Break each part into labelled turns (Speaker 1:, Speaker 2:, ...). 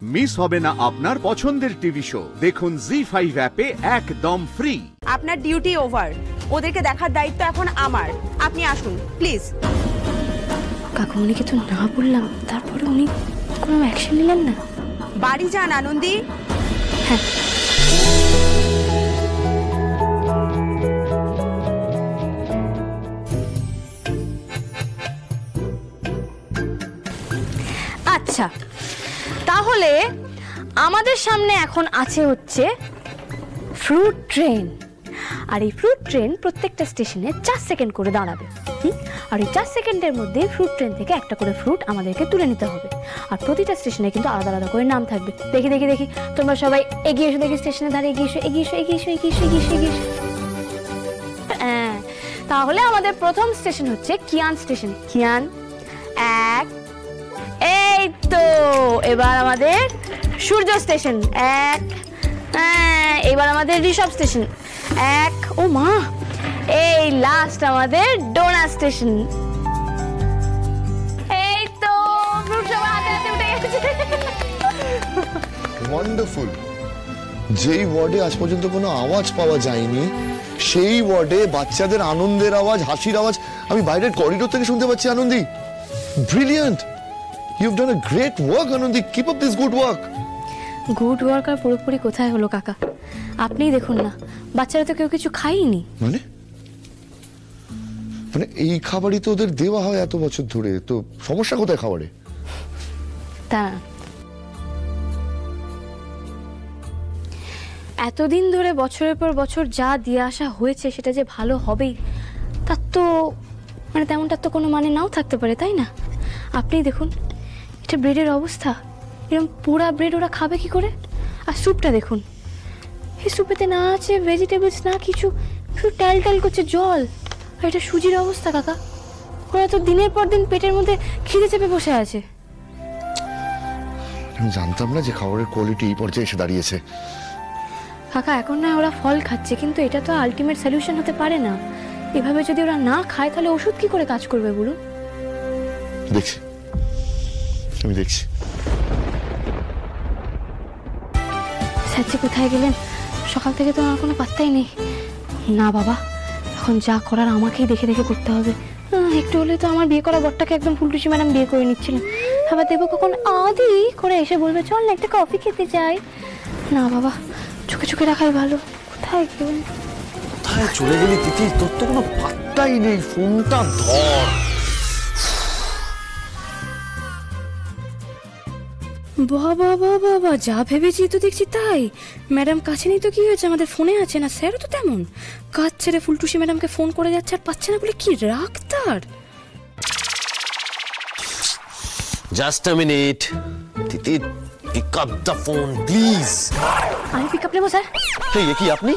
Speaker 1: Miss হবে না আপনার পছন্দের টিভি শো। দেখুন জি5 অ্যাপে একদম ফ্রি।
Speaker 2: আপনার ডিউটি ওভার, ওদেরকে দেখার দায়িত্ব এখন আমার। আপনি আসুন প্লিজ।
Speaker 3: কাকুমণিকে তো না বললাম, তারপরে উনি কোনো অ্যাকশন নিলেন না।
Speaker 2: বাড়ি যান আনন্দী।
Speaker 3: হ্যাঁ। আচ্ছা, তাহলে আমাদের সামনে এখন আছে হচ্ছে ফ্রুট ট্রেন। আর এই ফ্রুট ট্রেন প্রত্যেকটা স্টেশনে 4 সেকেন্ড করে দাঁড়াবে। আর এই 4 সেকেন্ডের মধ্যে ফ্রুট ট্রেন থেকে একটা করে ফ্রুট আমাদেরকে তুলে নিতে হবে। আর প্রতিটা স্টেশনে কিন্তু আলাদা আলাদা করে নাম থাকবে। দেখি দেখি দেখি, তোমরা সবাই এগিয়ে এসো, দেখি স্টেশনের ধারে এগিয়ে এসো, এগিয়ে এসো, এগিয়ে এসো, এগিয়ে এসো, এগিয়ে এসো, এগিয়ে এসো। হ্যাঁ, তাহলে আমাদের প্রথম স্টেশন হচ্ছে কিয়ান স্টেশন। কিয়ান 1। এই তো এবার আমাদের সূর্য স্টেশন 1। হ্যাঁ, এবার আমাদের ঋষভ স্টেশন 1। ও মা, এই লাস্ট আমাদের ডোনা স্টেশন। এই তো ফ্রুট সব হাতে হাতে উঠে গেছে।
Speaker 4: ওয়ান্ডারফুল। যেই ওয়ার্ডে আজ পর্যন্ত কোনো আওয়াজ পাওয়া যায়নি, সেই ওয়ার্ডে বাচ্চাদের আনন্দের আওয়াজ, হাসির আওয়াজ আমি বাইরের করিডোর থেকে শুনতে পাচ্ছি। Anandi, brilliant. You've done a great work, Anandi. Keep up this good work.
Speaker 3: Good work আর পুরোপুরি কোথায় হলো কাকা? আপনিই দেখুন না, বাচ্চারা তো কেউ কিছু খায়নি।
Speaker 4: মানে এই খাবারই তো ওদের দেওয়া হয় এত বছর ধরে, তো সমস্যা কোথায় খাবারে?
Speaker 3: তা এতদিন ধরে বছরের পর বছর যা দিয়ে আসা হয়েছে সেটা যে ভালো হবেই তার তো তেমনটার তো কোনো মানে নাও থাকতে পারে, তাই না? আপনিই দেখুন এটা ব্রেডের অবস্থা। এরকম পুরা ব্রেড ওরা খাবে কি করে? আর স্যুপটা দেখুন, এই স্যুপেতে না আছে ভেজিটেবলস, না কিছু, শুধু টাল টাল করছে জল। আর এটা সুজির অবস্থা কাকা। ওরা তো দিনের পর দিন পেটের মধ্যে খিদে চেপে বসে আছে।
Speaker 4: আমি জানতাম না যে খাবারের কোয়ালিটি এই পর্যায়ে এসে দাঁড়িয়েছে।
Speaker 3: কাকা, এখন না ওরা ফল খাচ্ছে, কিন্তু এটা তো আলটিমেট সলিউশন হতে পারে না। এভাবে যদি ওরা না খায় তাহলে ওষুধ কি করে কাজ করবে বলুন?
Speaker 4: দেখছি, আমি দেখছি।
Speaker 3: স্যারজি কোথায় গেলেন? সকাল থেকে তো আমার কোনো পাত্তাই নেই। না বাবা, এখন যা করার আমাকেই দেখে দেখে করতে হবে। একটু হলে তো আমার বিয়ে করা বরটাকে একদম ফুলটুসি ম্যাডাম বিয়ে করে নিচ্ছিলেন। আবার দেবো কখন আদি করে এসে বলবে চল না একটা কফি খেতে যাই। না বাবা, চোখে চোখে রাখাই ভালো। কোথায় গেলেন?
Speaker 5: কোথায় চলে গেলি তিথি? তোর তো কোনো পাত্তাই নেই। ফোনটা ধর।
Speaker 3: বাবা বাবা বাবা, যা ভেবেছি তো দেখছি তাই। ম্যাডাম কাছে নেই তো কি হয়েছে, আমাদের ফোনে আছে না। স্যারও তো তেমন কাজ ছেড়ে ফুলটুসি ম্যাডামকে ফোন করে যাচ্ছে আর পাচ্ছে না বলে কি রাগ তার।
Speaker 5: Just a minute Tithi, pick up the phone please.
Speaker 3: আমি পিক আপ নেবো স্যার?
Speaker 5: এই কি আপনি?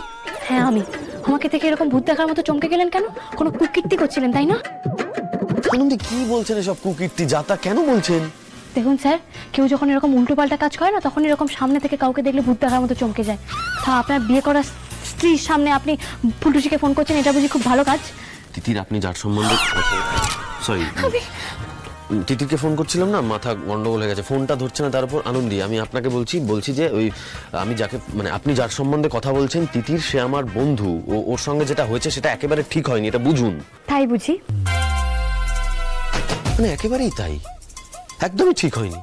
Speaker 3: হ্যাঁ আমি। আমাকে থেকে এরকম ভূত দেখার মতো চমকে গেলেন কেন? কোনো কুকীর্তি করছিলেন তাই না?
Speaker 5: আনন্দি কি বলছেন এসব? কুকীর্তি যাতা কেন বলছেন?
Speaker 3: দেখুন স্যার, কেউ যখন এরকম উল্টো পাল্টা কাজ করে না, তখন এরকম সামনে থেকে কাউকে দেখলে ভূত দেখার মতো চমকে যায়। তা আপনার বিয়ে করা স্ত্রীর সামনে আপনি ফুলটুসিকে ফোন করছেন, এটা বুঝি খুব ভালো কাজ?
Speaker 5: তিতির, আপনি যার সম্বন্ধে সরি তিতিরকে ফোন করছিলাম না, মাথা গন্ডগোল হয়ে গেছে, ফোনটা ধরছে না। তার উপর আনন্দি, আমি আপনাকে বলছি যে ওই আমি যাকে আপনি যার সম্বন্ধে কথা বলছেন তিতির, সে আমার বন্ধু। ওর সঙ্গে যেটা হয়েছে সেটা একেবারে ঠিক হয়নি, এটা বুঝুন।
Speaker 3: তাই বুঝি?
Speaker 5: একেবারেই তাই, একদমই ঠিক হয়নি।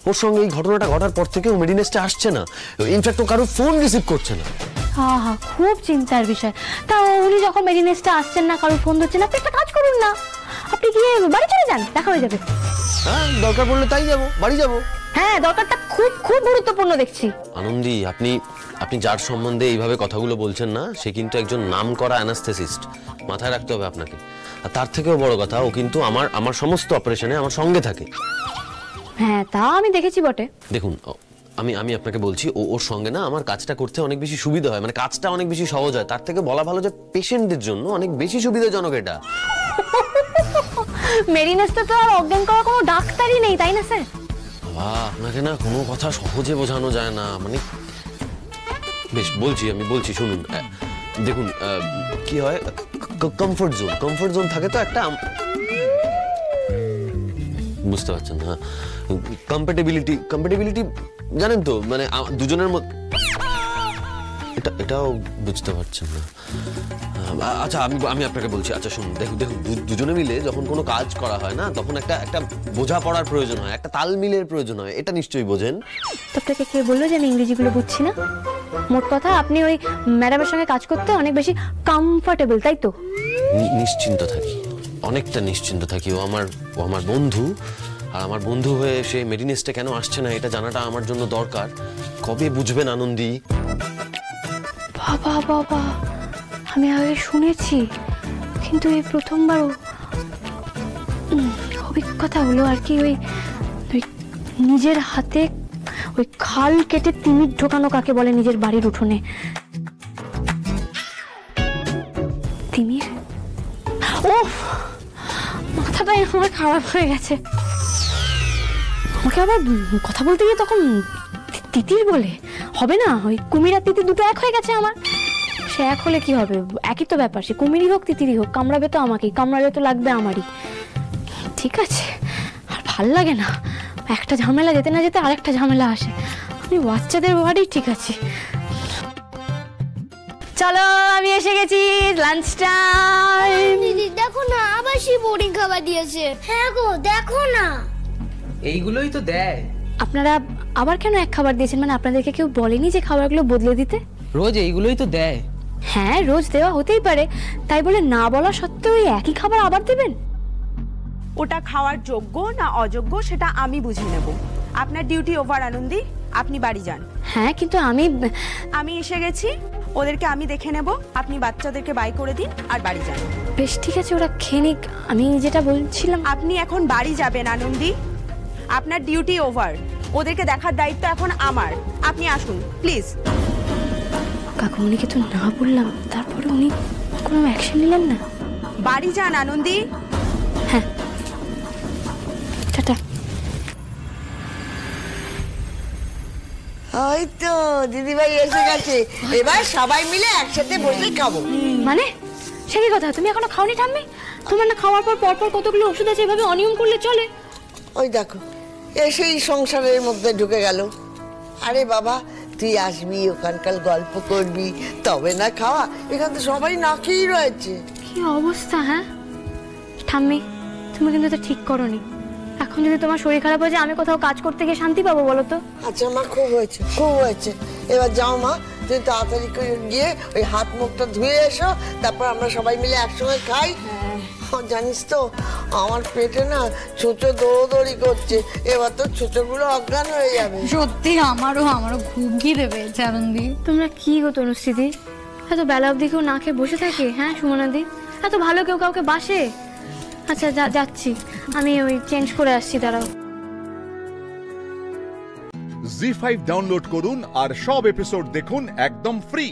Speaker 5: ওর সঙ্গে এই ঘটনাটা ঘটার পর থেকে ও মেডিনেস্টে আসছে না। ইনফ্যাক্ট ও কারোর ফোন রিসিভ করছে না।
Speaker 3: হ্যাঁ, খুব চিন্তার বিষয়। তা উনি যখন মেডিনেস্টে আসছেন না, কারোর ফোন ধরছেন, আপনি একটা কাজ করুন না, আপনি গিয়ে বাড়ি চলে যান, দেখা হয়ে যাবে।
Speaker 5: হ্যাঁ, দরকার পড়লে তাই যাবো, বাড়ি যাবো।
Speaker 3: হ্যাঁ, দরকারটা খুব খুব গুরুত্বপূর্ণ দেখছি।
Speaker 5: আনন্দি, আপনি যার সম্বন্ধে এইভাবে কথাগুলো বলছেন না, সে কিন্তু একজন নামকরা অ্যানাস্থেসিস্ট। মাথায় রাখতে হবে আপনাকে। আর তার থেকেও বড় কথা, ও কিন্তু আমার সমস্ত অপারেশনে আমার সঙ্গে থাকে।
Speaker 3: হ্যাঁ, তা আমি দেখেছি বটে।
Speaker 5: দেখুন, আমি আপনাকে বলছি, ওর সঙ্গে না আমার কাজটা করতে অনেক বেশি সুবিধা হয়, কাজটা অনেক বেশি সহজ হয়। তার থেকে বলা ভালো যে পেশেন্টদের জন্য অনেক বেশি সুবিধাজনক এটা।
Speaker 3: মেরিনেস্টে তো আর অজ্ঞান করার কোনো ডাক্তারই নেই, তাই না স্যার?
Speaker 5: বাবা, আপনাকে না কোনো কথা সহজে বোঝানো যায় না। বেশ আমি বলছি শুনুন। দেখুন, কি হয়, কমফোর্ট জোন থাকে তো একটা, বুঝতে পারছেন? হ্যাঁ, কম্প্যাটিবিলিটি জানেন তো মানে দুজনের মধ্যে এটাও বুঝতে পারছেন না। আচ্ছা আমি আপনাকে বলছি, আচ্ছা শুনুন, দেখুন দুজনে মিলে যখন কোনো কাজ করা হয় না, তখন একটা বোঝাপড়ার প্রয়োজন হয়, একটা তাল মিলের প্রয়োজন হয়, এটা নিশ্চয়ই বোঝেন।
Speaker 3: আপনাকে কে বললো যে আমি ইংরেজিগুলো বুঝছি না? মোট কথা আপনি ওই ম্যাডামের সঙ্গে কাজ করতে অনেক বেশি কমফোর্টেবল, তাই তো?
Speaker 5: নিশ্চিন্ত থাকি, অনেকটা নিশ্চিন্ত থাকি। ও আমার বন্ধু, আর আমার বন্ধু হয়ে সে মেডিনেসটা কেন আসছে না এটা জানাটা আমার জন্য দরকার। কবে বুঝবেন আনন্দী?
Speaker 3: বাবা বাবা, আমি আগে শুনেছি, কিন্তু এই প্রথমবারও অভিজ্ঞতা হলো আর কি। ওই নিজের হাতে ওই খাল কেটে তিমির ঢোকানো কাকে বলে নিজের বাড়ির উঠোনে। তিমির, ও মাথাটাই আমার খারাপ হয়ে গেছে। আমাকে আবার কথা বলতে গিয়ে তখন তিতির বলে হবে না, ওই কুমির আর তিতির দুটো এক হয়ে গেছে আমার। সে এক হলে কি হবে, একই তো ব্যাপার, সে কুমিরই হোক তিতিরই হোক, কামড়াবে তো আমাকেই, কামড়ালে তো লাগবে আমারই। ঠিক আছে, আর ভাল লাগে না, একটা ঝামেলা যেতে না যেতে আরেকটা ঝামেলা আসে। আমি বাচ্চাদের বাড়ি ঠিক আছে। চলো আমি এসে গেছি, লাঞ্চ টাইম।
Speaker 6: দিদি দেখো না, আবার সেই বোরিং খাবার দিয়েছে। হ্যাঁ গো দেখো না,
Speaker 7: এইগুলোই তো দেয়।
Speaker 3: আপনারা আবার কেন এক খাবার দিয়েছেন? মানে আপনাদেরকে কেউ বলেনি যে খাবারগুলো বদলে দিতে?
Speaker 7: রোজ এইগুলোই তো দেয়।
Speaker 3: হ্যাঁ রোজ দেওয়া হতেই পারে, তাই বলে না বলা সত্ত্বেও ওই একই খাবার আবার দেবেন?
Speaker 2: ওটা খাওয়ার যোগ্য না অযোগ্য সেটা আমি বুঝে নেব। আপনার ডিউটি ওভার আনন্দী, আপনি বাড়ি যান।
Speaker 3: হ্যাঁ কিন্তু
Speaker 2: আমি এসে গেছি, ওদেরকে আমি দেখে নেব। আপনি বাচ্চাদেরকে বাই করে দিন আর বাড়ি যান।
Speaker 3: বেশ ঠিক আছে, ওরা খেয়ে নিক। আমি যেটা বলছিলাম,
Speaker 2: আপনি এখন বাড়ি যাবেন আনন্দী, আপনার ডিউটি ওভার। ওদেরকে দেখার দায়িত্ব এখন আমার। আপনি আসুন প্লিজ।
Speaker 3: কাকুমণিকে তো না বললাম, তারপরে উনি কোনো অ্যাকশন নিলেন না।
Speaker 2: বাড়ি যান আনন্দী।
Speaker 3: হ্যাঁ টাটা।
Speaker 8: ওই তো দিদিভাই এসে গেছে, এবার সবাই মিলে একসাথে বসে খাবো।
Speaker 3: মানে সে কি কথা, তুমি এখনো খাওনি ঠাম্মি? তোমার না খাওয়ার পর পরপর কতগুলো ওষুধ আছে, এভাবে অনিয়ম করলে চলে?
Speaker 8: ওই দেখো এসেই সংসারের মধ্যে ঢুকে গেল। আরে বাবা তুই আসবি, ওখানকার গল্প করবি, তবে না খাওয়া। এখানে তো সবাই না খেয়েই রয়েছে।
Speaker 3: কি অবস্থা! হ্যাঁ ঠাম্মি, তুমি কিন্তু এটা ঠিক করোনি। এখন যদি তোমার শরীর খারাপ হয়ে যায়, আমি কোথাও কাজ করতে গিয়ে শান্তি পাবো বলো তো?
Speaker 8: আচ্ছা মা, খুব হয়েছে খুব হয়েছে, এবার যাও মা, তুমি তাড়াতাড়ি করে গিয়ে ওই হাত মুখটা ধুয়ে এসো, তারপর আমরা সবাই মিলে একসঙ্গে খাই। জানিস তো আমার পেটে না ছোটো দৌড়দৌড়ি করছে, এবার তো ছোটগুলো অজ্ঞান হয়ে যাবে।
Speaker 9: সত্যি আমারও খুব খিদে পেয়েছে আনন্দি।
Speaker 3: তোমরা কি গো তনুস্থিতি, এত বেলা অবধি কেউ না খেয়ে বসে থাকে? হ্যাঁ সুমনাদি, এত ভালো কেউ কাউকে বাসে? আচ্ছা যাচ্ছি আমি, ওই চেঞ্জ করে আসছি, দাঁড়াও।
Speaker 1: জি5 ডাউনলোড করুন আর সব এপিসোড দেখুন একদম ফ্রি।